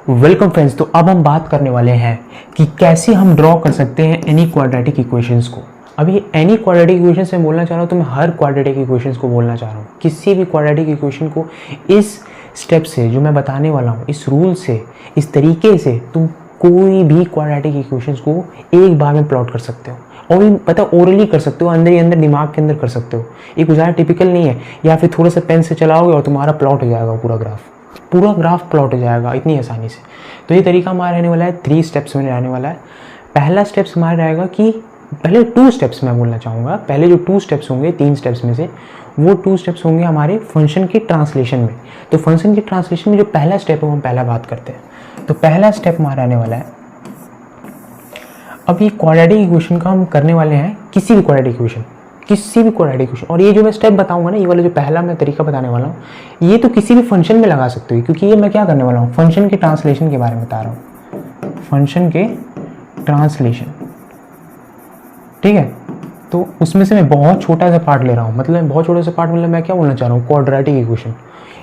Welcome friends. तो अब हम बात करने वाले हैं कि कैसे हम ड्रॉ कर सकते हैं एनी क्वाड्रेटिक इक्वेशंस को। अभी एनी क्वाड्रेटिक इक्वेशन से बोलना चाह रहा हूँ तो मैं हर क्वाड्रेटिक इक्वेशंस को बोलना चाह रहा हूँ। किसी भी क्वाड्रेटिक इक्वेशन को इस स्टेप से जो मैं बताने वाला हूँ, इस रूल से, इस तरीके से तुम कोई भी क्वाड्रेटिक इक्वेशंस को एक बार में प्लॉट कर सकते हो। और भी पता ओरली कर सकते हो, अंदर ही अंदर दिमाग के अंदर कर सकते हो। एक ज़्यादा टिपिकल नहीं है, या फिर थोड़ा सा पेन से चलाओगे और तुम्हारा प्लॉट हो जाएगा, पूरा ग्राफ प्लॉट हो जाएगा इतनी आसानी से। तो ये तरीका हमारा रहने वाला है, 3 स्टेप्स में रहने वाला है। पहला स्टेप्स हमारा रहेगा कि पहले 2 स्टेप्स मैं बोलना चाहूँगा। पहले जो 2 स्टेप्स होंगे 3 स्टेप्स में से, वो 2 स्टेप्स होंगे हमारे फंक्शन की ट्रांसलेशन में। तो फंक्शन की ट्रांसलेशन में जो पहला स्टेप है वो हम पहला बात करते हैं। तो पहला स्टेप हमारा रहने वाला है, अब ये क्वाड्रेटिक इक्वेशन का हम करने वाले हैं, किसी भी क्वाड्रेटिक इक्वेशन। और ये जो मैं स्टेप बताऊंगा ना, ये वाला जो पहला मैं तरीका बताने वाला हूँ, ये तो किसी भी फंक्शन में लगा सकते हो, क्योंकि ये मैं क्या करने वाला हूँ, फंक्शन के ट्रांसलेशन के बारे में बता रहा हूँ। फंक्शन के ट्रांसलेशन, ठीक है। तो उसमें से मैं बहुत छोटा सा पार्ट ले रहा हूँ, मतलब बहुत छोटा सा पार्ट, मतलब मैं क्या बोलना चाह रहा हूँ, क्वाड्रेटिक इक्वेशन।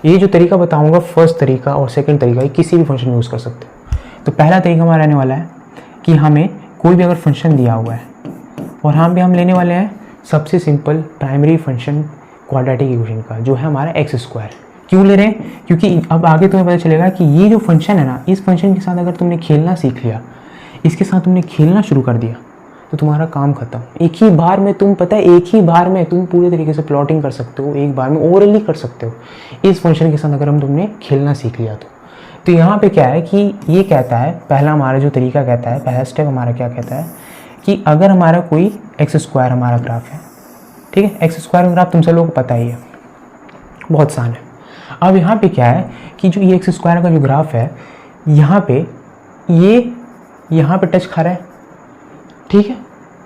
ये जो तरीका बताऊँगा, फर्स्ट तरीका और सेकेंड तरीका, ये किसी भी फंक्शन में यूज़ कर सकते हो। तो पहला तरीका हमारा रहने वाला है कि हमें कोई भी अगर फंक्शन दिया हुआ है और यहाँ पे हम लेने वाले हैं सबसे simple primary function quadratic equation का, जो है हमारा x²। क्यों ले रहे हैं? क्योंकि अब आगे तुम्हें पता चलेगा कि ये जो फंक्शन है ना, इस फंक्शन के साथ अगर तुमने खेलना सीख लिया, इसके साथ तुमने खेलना शुरू कर दिया, तो तुम्हारा काम खत्म। एक ही बार में तुम पूरे तरीके से प्लॉटिंग कर सकते हो, एक बार में ओरली कर सकते हो इस फंक्शन के साथ, अगर तुमने खेलना सीख लिया तो यहाँ पे क्या है कि ये कहता है, पहला हमारा जो तरीका कहता है, पहला स्टेप हमारा क्या कहता है कि अगर हमारा कोई x² हमारा ग्राफ है, ठीक है, x² ग्राफ तुम सब लोगों को पता ही है, बहुत आसान है। अब यहाँ पे क्या है कि जो ये x² का जो ग्राफ है, यहाँ पे ये यहाँ पे टच खा रहा है, ठीक है,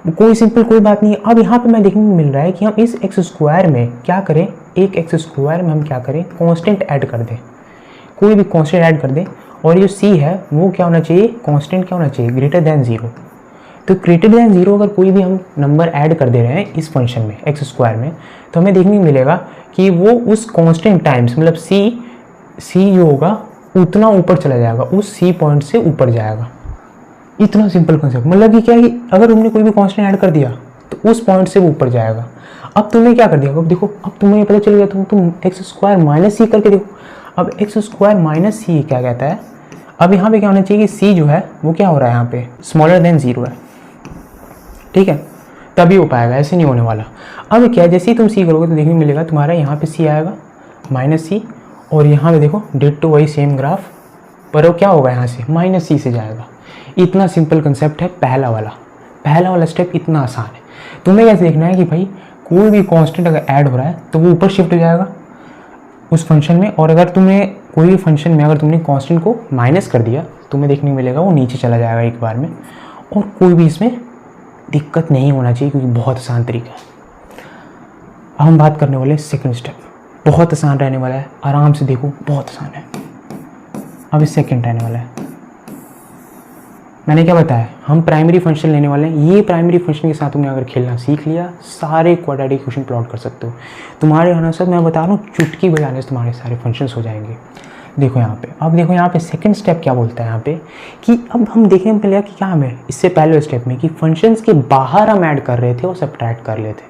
कोई बात नहीं है। अब यहाँ पे मैं देखने को मिल रहा है कि हम इस x² में क्या करें, एक x² में हम क्या करें, कांस्टेंट ऐड कर दें, कोई भी कांस्टेंट ऐड कर दें, और ये c है वो क्या होना चाहिए, कांस्टेंट क्या होना चाहिए, ग्रेटर देन 0। तो ग्रेटर देन 0 अगर कोई भी हम नंबर ऐड कर दे रहे हैं इस फंक्शन में x² में, तो हमें देखने को मिलेगा कि वो उस कांस्टेंट टाइम्स, मतलब c जो होगा उतना ऊपर चला जाएगा, उस c पॉइंट से ऊपर जाएगा। इतना सिंपल कंसेप्ट, मतलब कि क्या है कि अगर तुमने कोई भी कांस्टेंट ऐड कर दिया तो उस पॉइंट से वो ऊपर जाएगा। अब तुमने क्या कर दिया, अब देखो, अब तुम्हें पता चल गया, तुम x² माइनस c करके देखो। अब x² माइनस c क्या कहता है, अब यहाँ पे क्या होना चाहिए कि c जो है वो क्या हो रहा है, यहाँ पे स्मॉलर देन 0 है, ठीक है, तभी हो पाएगा, ऐसे नहीं होने वाला। अब क्या है, जैसे ही तुम c करोगे तो देखने को मिलेगा तुम्हारा यहाँ पे c आएगा माइनस c, और यहाँ पे देखो डिट्टो वही सेम ग्राफ, पर वो क्या होगा, यहाँ से माइनस c से जाएगा। इतना सिंपल कंसेप्ट है पहला वाला स्टेप, इतना आसान है। तुम्हें कैसे देखना है कि भाई कोई भी कांस्टेंट अगर ऐड हो रहा है तो वो ऊपर शिफ्ट हो जाएगा उस फंक्शन में, और अगर तुमने कोई भी फंक्शन में अगर तुमने कांस्टेंट को माइनस कर दिया तो तुम्हें देखने को मिलेगा वो नीचे चला जाएगा एक बार में, और कोई भी इसमें दिक्कत नहीं होना चाहिए, क्योंकि बहुत आसान तरीका है। अब हम बात करने वाले सेकंड स्टेप, बहुत आसान रहने वाला है, आराम से देखो, बहुत आसान है। अब इस सेकंड रहने वाला है, मैंने क्या बताया, हम प्राइमरी फंक्शन लेने वाले हैं। ये प्राइमरी फंक्शन के साथ तुमने अगर खेलना सीख लिया, सारे क्वाड्रेटिक इक्वेशन प्लॉट कर सकते हो। तुम्हारे यहाँ सब मैं बता रहा हूँ, चुटकी बजाने से तुम्हारे सारे फंक्शंस हो जाएंगे। देखो यहाँ पे, अब देखो यहाँ पे सेकंड स्टेप क्या बोलता है यहाँ पे, कि अब हम देखने में मिलेगा कि क्या हमें इससे पहले स्टेप में कि फंक्शंस के बाहर हम ऐड कर रहे थे और सब्ट्रैक्ट कर रहे थे,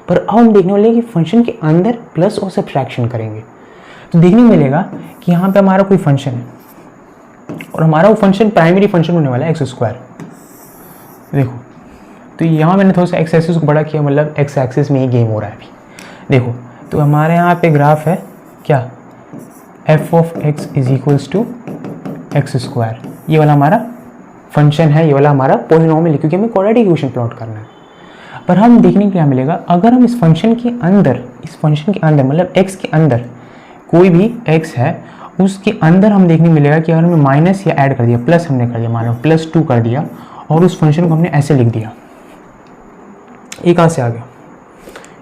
पर अब हम देखने वाले कि फंक्शन के अंदर प्लस और सब्ट्रैक्शन करेंगे। तो देखने में मिलेगा कि यहाँ पे हमारा कोई फंक्शन है और हमारा वो फंक्शन प्राइमरी फंक्शन होने वाला है x²। देखो, तो यहाँ मैंने थोड़ा सा x एक्सिस को बड़ा किया, मतलब x एक्सिस में ही गेम हो रहा है अभी। देखो, तो हमारे यहाँ पे ग्राफ है क्या, f of x is equals to x²। ये वाला हमारा फंक्शन है, ये वाला हमारा पॉलिनोमियल है, क्योंकि हमें क्वाड्रेटिक इक्वेशन प्लॉट करना है। पर हम देखने को क्या मिलेगा, अगर हम इस फंक्शन के अंदर मतलब x के अंदर कोई भी x है, उसके अंदर हम देखने मिलेगा कि अगर हमने माइनस या ऐड कर दिया, प्लस हमने कर दिया, मान लो +2 कर दिया, और उस फंक्शन को हमने ऐसे लिख दिया, ये कहाँ से आ गया,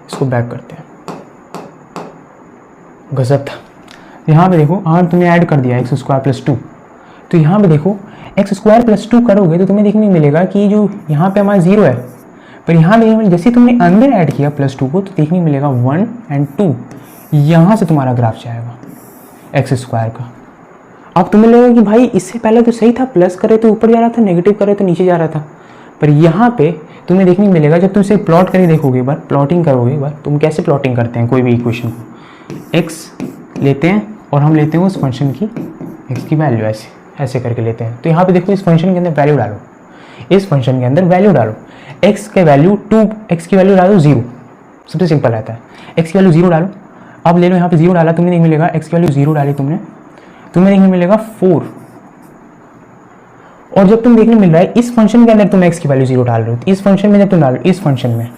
इसको बैक करते हैं, गजब था। यहाँ पे देखो, अगर तुमने ऐड कर दिया x² + 2, तो यहाँ पे देखो x² + 2 करोगे तो तुम्हें देखने मिलेगा कि जो यहाँ पे हमारा 0 है, पर यहाँ देखने जैसे तुमने अंदर ऐड किया +2 को, तो देखने मिलेगा 1 और 2, यहाँ से तुम्हारा ग्राफ जाएगा x² का। अब तुम्हें लगेगा कि भाई इससे पहले तो सही था, प्लस करे तो ऊपर जा रहा था, नेगेटिव करे तो नीचे जा रहा था। पर यहाँ पे तुम्हें देखने को मिलेगा, जब तुम इसे प्लॉट करके देखोगे एक बार, प्लॉटिंग करोगे एक बार, तुम कैसे प्लॉटिंग करते हैं कोई भी इक्वेशन को, एक्स लेते हैं और हम लेते हैं उस फंक्शन की एक्स की वैल्यू, ऐसे ऐसे करके लेते हैं। तो यहाँ पे देखो इस फंक्शन के अंदर वैल्यू डालो, इस फंक्शन के अंदर वैल्यू डालो, एक्स के वैल्यू 2, एक्स की वैल्यू डालो 0, सबसे सिंपल रहता है। एक्स की वैल्यू 0 डालो, अब ले लो यहाँ पे 0 डाला, तुम्हें देखने मिलेगा एक्स की वैल्यू 0 डाली तुमने, तुम्हें देखने मिलेगा 4। और जब तुम देखने मिल रहा है इस फंक्शन के अंदर तुम एक्स की वैल्यू 0 डाल रहे हो, इस फंक्शन में जब तुम डालो इस फंक्शन में,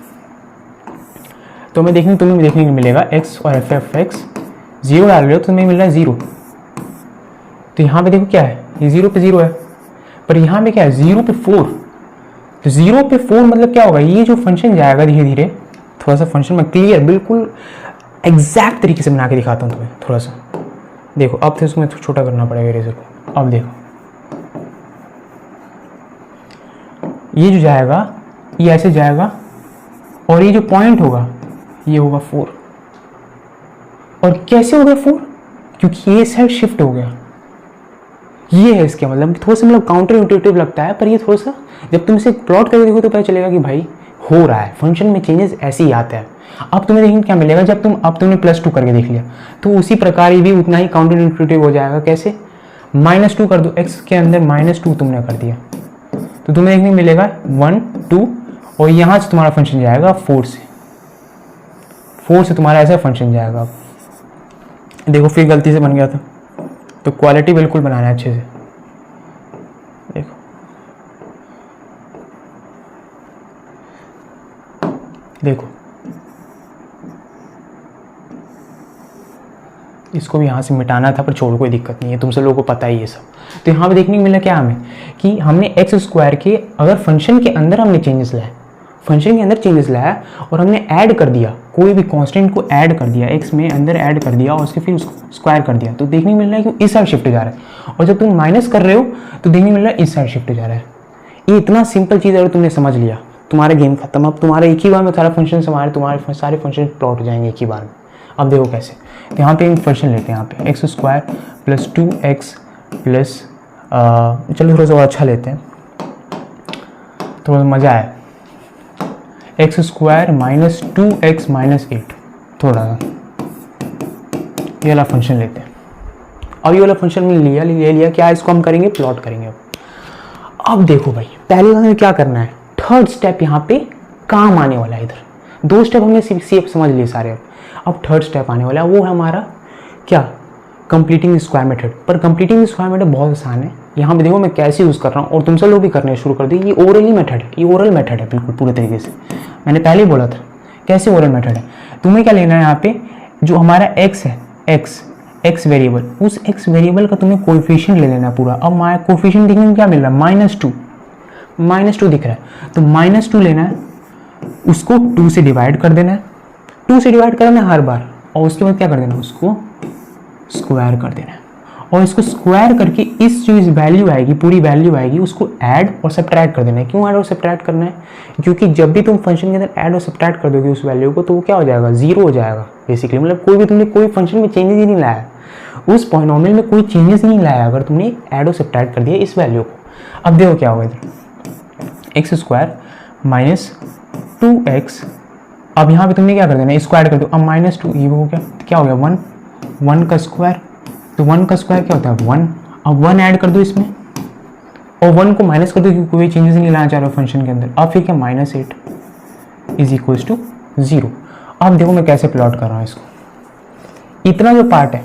तो तुम्हें देखने को मिलेगा एक्स और एफ एक्स 0 डाल रहे हो तो तुम्हें मिल रहा है 0। तो यहाँ पे देखो क्या है, ये 0 पे 0 है, पर यहाँ पे क्या है 0 पे 4। तो 0 पे 4 मतलब क्या होगा, ये जो फंक्शन जाएगा धीरे धीरे, थोड़ा सा फंक्शन में क्लियर बिल्कुल एग्जैक्ट तरीके से बना के दिखाता हूँ तुम्हें, थोड़ा सा देखो। अब तो इसमें छोटा करना पड़ेगा इरेजर को। अब देखो ये जो जाएगा ये ऐसे जाएगा, और ये जो पॉइंट होगा ये होगा 4। और कैसे हो गया 4, क्योंकि ये साइड शिफ्ट हो गया। ये है इसका मतलब, थोड़ा सा मतलब काउंटर इंट्यूटिव लगता है, पर ये थोड़ा सा जब तुम इसे प्लॉट करके देखो तो पता चलेगा कि भाई हो रहा है, फंक्शन में चेंजेस ऐसे ही आते हैं। अब तुम्हें देखिए क्या मिलेगा, जब तुमने +2 करके देख लिया तो उसी प्रकार ये भी उतना ही काउंटर इंट्यूटिव हो जाएगा। कैसे, -2 कर दो, एक्स के अंदर -2 तुमने कर दिया तो तुम्हें देखने मिलेगा 1 2, और यहाँ से तुम्हारा फंक्शन जाएगा 4 से तुम्हारा ऐसा फंक्शन जाएगा। देखो फिर गलती से बन गया था, तो क्वालिटी बिल्कुल बनाना है अच्छे से। देखो देखो इसको भी यहाँ से मिटाना था, पर छोड़ो कोई दिक्कत नहीं है, तुमसे लोगों को पता ही है सब। तो यहाँ पे देखने को मिला क्या हमें, कि हमने एक्स स्क्वायर के अगर फंक्शन के अंदर हमने चेंजेस लाए, फंक्शन के अंदर चेंजेस लाया और हमने ऐड कर दिया, कोई भी कांस्टेंट को ऐड कर दिया, एक्स में अंदर ऐड कर दिया और उसके फिर उसको स्क्वायर कर दिया, तो देखने को मिल रहा है कि इस साइड शिफ्ट जा रहा है। और जब तुम माइनस कर रहे हो तो देखने को मिल रहा है इस साइड शिफ्ट जा रहा है। ये इतना सिंपल चीज़ अगर तुमने समझ लिया, तुम्हारा गेम खत्म। अब तुम्हारा एक ही बार में सारा फंक्शन तुम्हारे सारे फंक्शन प्लॉट हो जाएंगे एक ही बार में। अब देखो कैसे, तो यहाँ पे एक फंक्शन लेते हैं, यहाँ पे x square plus 2x plus चलो थोड़ा सा और अच्छा लेते हैं, थोड़ा मज़ा आए, x square minus 2x minus 8, थोड़ा सा ये वाला फंक्शन लेते हैं। अब ये वाला फंक्शन में ले लिया क्या, इसको हम करेंगे प्लॉट करेंगे। अब देखो भाई पहले हमें क्या करना है, थर्ड स्टेप यहाँ पे काम आने वाला है। इधर 2 स्टेप हमने सिर्फ समझ लिए सारे, अब थर्ड स्टेप आने वाला है, वो है हमारा क्या, कंप्लीटिंग स्क्वायर मेथड। पर कंप्लीटिंग स्क्वायर मेथड बहुत आसान है, यहाँ पे देखो मैं कैसे यूज़ कर रहा हूँ और तुम सब लोग भी करने शुरू कर दिए। ये ओरली मेथड है, ये ओरल मेथड है बिल्कुल पूरे तरीके से, मैंने पहले ही बोला था कैसे ओरल मेथड है। तुम्हें क्या लेना है यहाँ पे, जो हमारा एक्स है, एक्स वेरिएबल, उस एक्स वेरिएबल का तुम्हें कोएफिशिएंट ले लेना है पूरा। अब हमारा कोएफिशिएंट देखने में क्या मिल रहा है, -2 दिख रहा है, तो -2 लेना है, उसको 2 से डिवाइड कर देना है, 2 से डिवाइड करना है हर बार, और उसके बाद क्या कर देना है, उसको स्क्वायर कर देना है। और इसको स्क्वायर करके इस जो इस वैल्यू आएगी, पूरी वैल्यू आएगी, उसको ऐड और सब्ट्रैक्ट कर देना है। क्यों ऐड और सब्ट्रैक्ट करना है, क्योंकि जब भी तुम फंक्शन के अंदर ऐड और सब्ट्रैक्ट कर दोगे उस वैल्यू को, तो वो क्या हो जाएगा, 0 हो जाएगा बेसिकली। मतलब तुमने कोई फंक्शन में चेंजेस ही नहीं लाया, उस पॉलिनोमियल में कोई चेंजेस नहीं लाया अगर तुमने ऐड और सब्ट्रैक्ट कर दिया इस वैल्यू को। अब देखो क्या होगा, इधर एक्स स्क्वायर माइनस 2x, अब यहाँ पे तुमने क्या कर देना, स्क्वायर कर दो, अब -2, ये हो गया, क्या हो गया 1 का स्क्वायर, तो 1 का स्क्वायर क्या होता है 1, अब 1 ऐड कर दो इसमें और 1 को माइनस कर दो क्योंकि कोई चेंजेस नहीं लाना चाह रहे हो फंक्शन के अंदर। अब फिर क्या, -8 इज इक्वल्स टू 0। अब देखो मैं कैसे प्लॉट कर रहा हूँ इसको, इतना जो पार्ट है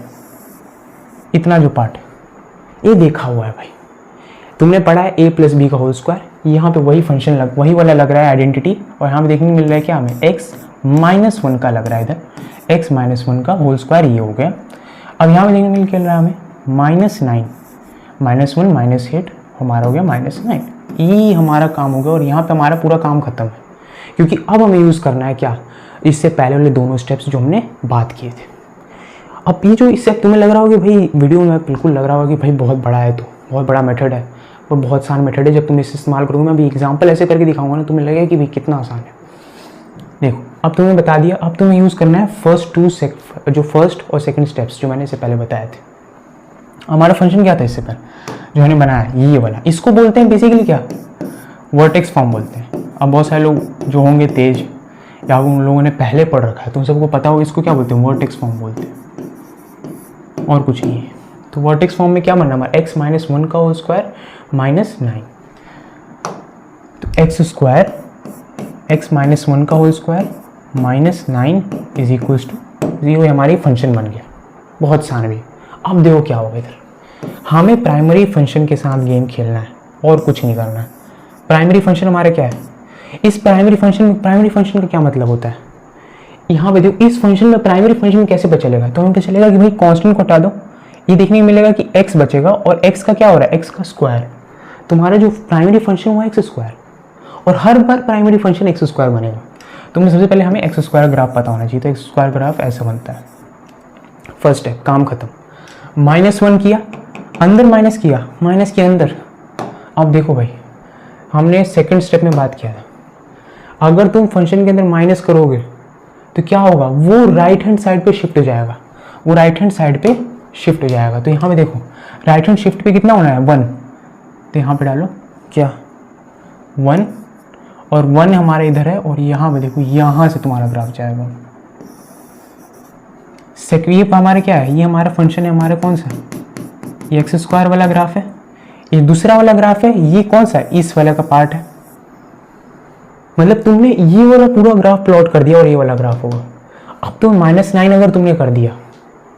ये देखा हुआ है भाई, तुमने पढ़ा है a + b का होल स्क्वायर, यहाँ पे वही फंक्शन वही वाला लग रहा है आइडेंटिटी, और यहाँ पे देखने को मिल रहा है क्या, हमें x-1 का लग रहा है, इधर x-1 का होल स्क्वायर ये हो गया। अब यहाँ पे देखने को मिल रहा है हमें -9 -1 -8 हमारा हो गया -9, ये हमारा काम हो गया और यहाँ पे हमारा पूरा काम खत्म है। क्योंकि अब हमें यूज़ करना है क्या, इससे पहले वाले दोनों स्टेप्स जो हमने बात किए थे। अब ये जो इससे तुम्हें लग रहा होगा कि भाई वीडियो में बिल्कुल लग रहा होगा कि भाई बहुत बड़ा है, तो बहुत बड़ा मेथड है, वो बहुत आसान मेथड है। जब तुम इसे इस्तेमाल करोगे, मैं अभी एग्जाम्पल ऐसे करके दिखाऊंगा ना, तुम्हें लगेगा कि भाई कितना आसान है। देखो अब तुम्हें बता दिया, अब तुम्हें यूज़ करना है फर्स्ट और सेकंड स्टेप्स जो मैंने इससे पहले बताए थे। हमारा फंक्शन क्या था इससे पहले जो हमने बनाया ये वाला, इसको बोलते हैं बेसिकली क्या, वर्टेक्स फॉर्म बोलते हैं। अब बहुत सारे लोग जो होंगे तेज या उन लोगों ने पहले पढ़ रखा है तो उन सबको पता होगा इसको क्या बोलते हैं, वर्टेक्स फॉर्म बोलते हैं और कुछ नहीं है। तो वर्टेक्स फॉर्म में क्या बनना हमारा x माइनस 1 का होल स्क्वायर माइनस 9, तो एक्स स्क्वायर x माइनस 1 का whole square minus 9 is equals to 0, हमारी फंक्शन बन गया। बहुत आसान भी। अब देखो क्या होगा इधर, हमें प्राइमरी फंक्शन के साथ गेम खेलना है और कुछ नहीं करना है। प्राइमरी फंक्शन हमारा क्या है, इस प्राइमरी फंक्शन का क्या मतलब होता है, यहाँ पे देखो इस फंक्शन में प्राइमरी फंक्शन में कैसे पता चलेगा, तो हमें पता चलेगा कि भाई कांस्टेंट को हटा दो, ये देखने को मिलेगा कि x बचेगा और x का क्या हो रहा है, x का स्क्वायर। तुम्हारा जो प्राइमरी फंक्शन हुआ x स्क्वायर, और हर बार प्राइमरी फंक्शन x स्क्वायर बनेगा। तो सबसे पहले हमें x स्क्वायर ग्राफ पता होना चाहिए, तो x स्क्वायर ग्राफ ऐसा बनता है। फर्स्ट स्टेप काम खत्म, -1 किया अंदर, माइनस किया अंदर। अब देखो भाई हमने सेकंड स्टेप में बात किया था, अगर तुम फंक्शन के अंदर माइनस करोगे तो क्या होगा, वो राइट हैंड साइड पे शिफ्ट हो जाएगा, तो यहाँ पे देखो राइट हैंड शिफ्ट पे कितना होना है 1, तो यहाँ पे डालो क्या 1, और 1 हमारे इधर है, और यहाँ पे देखो यहाँ से तुम्हारा ग्राफ जाएगा। ये हमारा क्या है, ये हमारा फंक्शन है, हमारा कौन सा, ये एक्स स्क्वायर वाला ग्राफ है, ये दूसरा वाला ग्राफ है, ये कौन सा है, इस वाला का पार्ट है। मतलब तुमने ये वाला पूरा ग्राफ प्लॉट कर दिया और ये वाला ग्राफ होगा। अब तो -9 अगर तुमने कर दिया,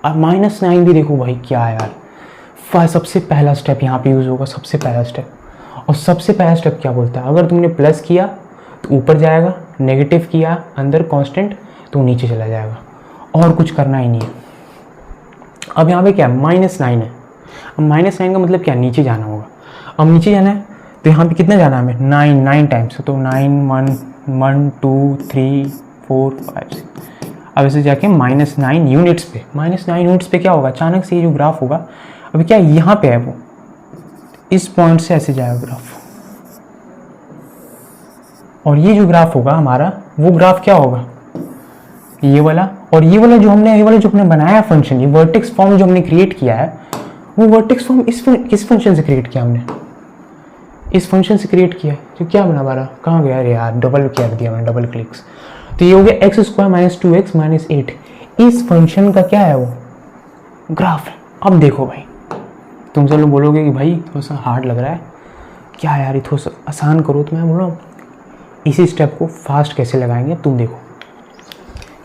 अब -9 भी देखो भाई क्या है यार, सबसे पहला स्टेप यहाँ पे यूज होगा, सबसे पहला स्टेप। और सबसे पहला स्टेप क्या बोलता है, अगर तुमने प्लस किया तो ऊपर जाएगा, नेगेटिव किया अंदर कांस्टेंट तो नीचे चला जाएगा, और कुछ करना ही नहीं है। अब यहाँ पे क्या -9 है, अब -9 का मतलब क्या, नीचे जाना होगा। अब नीचे जाना है तो यहाँ पे कितना जाना है हमें, 9 टाइम्स, तो 9 1 2 3 4 5 6। अब ऐसे जाके -9 यूनिट्स पे, -9 यूनिट्स पे क्या होगा, अचानक से ये जो ग्राफ होगा, अभी क्या यहाँ पे है, वो इस पॉइंट से ऐसे जाएगा ग्राफ, और ये जो ग्राफ होगा हमारा, वो ग्राफ क्या होगा, ये वाला। और ये वाला जो हमने बनाया फंक्शन, ये वर्टेक्स फॉर्म जो हमने क्रिएट किया है, वो वर्टेक्स फॉर्म किस फंक्शन से क्रिएट किया हमने, इस फंक्शन से क्रिएट किया है। तो क्या बना हमारा, कहाँ गया अरे यार, डबल कर दिया मैंने, डबल क्लिक्स। तो ये हो गया x square minus 2x minus 8, इस फंक्शन का क्या है, वो ग्राफ है। अब देखो भाई, तुम सब लोग बोलोगे कि भाई थोड़ा सा हार्ड लग रहा है क्या यार, ये थोड़ा सा आसान करो, तो मैं बोल रहा हूँ इसी स्टेप को फास्ट कैसे लगाएंगे, तुम देखो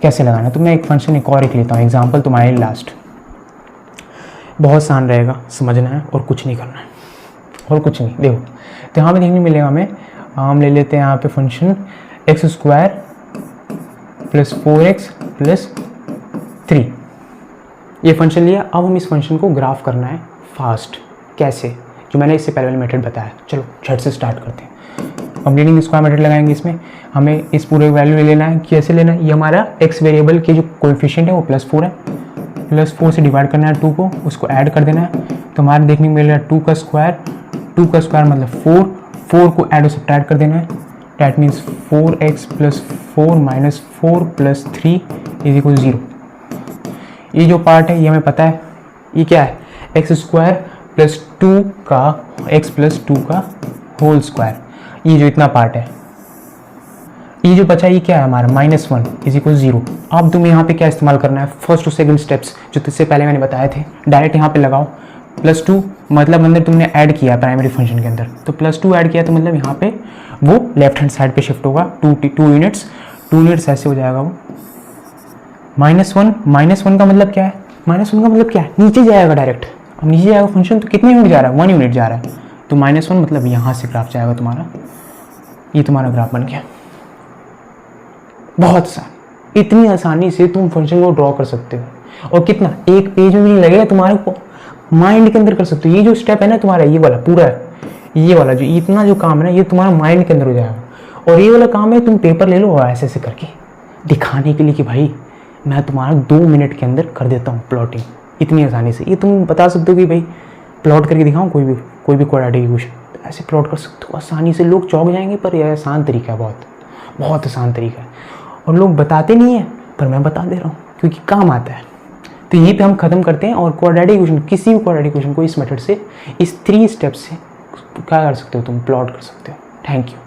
कैसे लगाना। तो मैं एक फंक्शन एक लेता हूँ एग्जाम्पल तुम्हारे लास्ट, बहुत आसान रहेगा, समझना है और कुछ नहीं करना है, और कुछ नहीं। देखो तो यहाँ पे देखने मिलेगा हमें, हम ले लेते हैं यहाँ पे function x square plus 4x plus 3, ये फंक्शन लिया। अब हम इस फंक्शन को ग्राफ करना है फास्ट, कैसे, जो मैंने इससे पहले वाला मेथड बताया। चलो झट से स्टार्ट करते हैं। कंप्लीटिंग स्क्वायर मेथड लगाएंगे, इसमें हमें इस पूरे वैल्यू ले लेना है। कैसे लेना है, ये हमारा x वेरिएबल के जो कोएफिशिएंट है वो +4 है, +4 से डिवाइड करना है 2 को, उसको ऐड कर देना है। तो हमारे देखने को मिल रहा है 2 का स्क्वायर मतलब 4 को ऐड और सब्ट्रैक्ट कर देना है। That means 4x + 4 - 4 + 3 = 0। ये जो पार्ट है ये हमें पता है, ये क्या है, x² + 2 का x + 2 का होल स्क्वायर। ये जो इतना पार्ट है, ये जो बचा ये क्या है हमारा, -1 = 0। अब तुम्हें यहाँ पे क्या इस्तेमाल करना है, फर्स्ट और सेकंड स्टेप्स जो इससे पहले मैंने बताए थे, डायरेक्ट यहाँ पे लगाओ। +2 मतलब अंदर तुमने ऐड किया प्राइमरी फंक्शन के अंदर, तो +2 ऐड किया तो मतलब यहाँ पे वो लेफ्ट हैंड साइड पे शिफ्ट होगा, 2 यूनिट्स ऐसे हो जाएगा वो। -1 का मतलब क्या है, नीचे जाएगा डायरेक्ट। अब नीचे जाएगा फंक्शन तो कितने यूनिट जा रहा है, 1 यूनिट जा रहा है, तो -1 मतलब यहाँ से ग्राफ जाएगा तुम्हारा, ये तुम्हारा ग्राफ बन गया। बहुत आसान, इतनी आसानी से तुम फंक्शन को ड्रॉ कर सकते हो, और कितना, एक पेज में भी नहीं लगेगा, तुम्हारे को माइंड के अंदर कर सकते हो। ये जो स्टेप है ना तुम्हारा, ये वाला पूरा है, ये वाला जो इतना जो काम है ना, ये तुम्हारा माइंड के अंदर हो जाएगा। और ये वाला काम है, तुम पेपर ले लो और ऐसे ऐसे करके दिखाने के लिए कि भाई मैं तुम्हारा 2 मिनट के अंदर कर देता हूँ प्लॉटिंग, इतनी आसानी से। ये तुम बता सकते हो कि भाई प्लॉट करके दिखाऊँ कोई भी क्वाड्रेटिक इक्वेशन, तो ऐसे प्लॉट कर सकते हो आसानी से। लोग चौंक जाएंगे, पर यह आसान तरीका है, बहुत आसान तरीका है, और लोग बताते नहीं है, पर मैं बता दे रहा हूँ क्योंकि काम आता है। तो यहीं पे हम खत्म करते हैं। और क्वाड्रेटिक इक्वेशन, किसी भी क्वाड्रेटिक इक्वेशन को इस मेथड से, इस 3 स्टेप्स से क्या कर सकते हो, तुम प्लॉट कर सकते हो। Thank you.